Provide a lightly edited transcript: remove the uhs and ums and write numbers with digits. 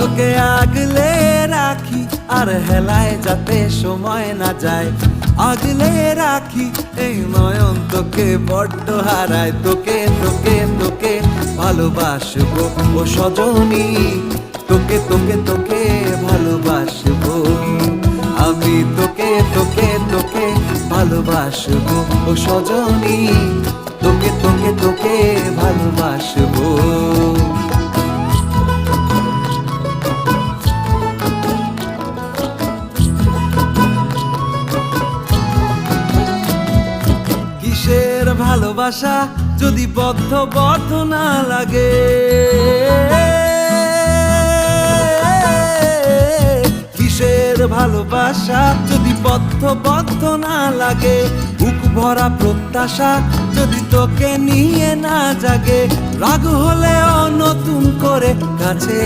তোকে আগলে রাখি আর হেলায় যাতে সময় না যায়, আগলে রাখি এই নয়ন তোকে বড্ড হারায়। তোকে তোকে তোকে ভালোবাসবো ও সজনী, তোকে তোকে তোকে ভালোবাসবো আমি, তোকে তোকে তোকে ভালোবাসবো ও সজনী, তোকে তোকে তোকে ভালোবাসবো। কিসের ভালোবাসা যদি বদ্ধ না লাগে, কিসের ভালোবাসা যদি বদ্ধ না লাগে, বুক ভরা প্রত্যাশা যদি তোকে নিয়ে না জাগে, রাগ হলেও নতুন করে কাছে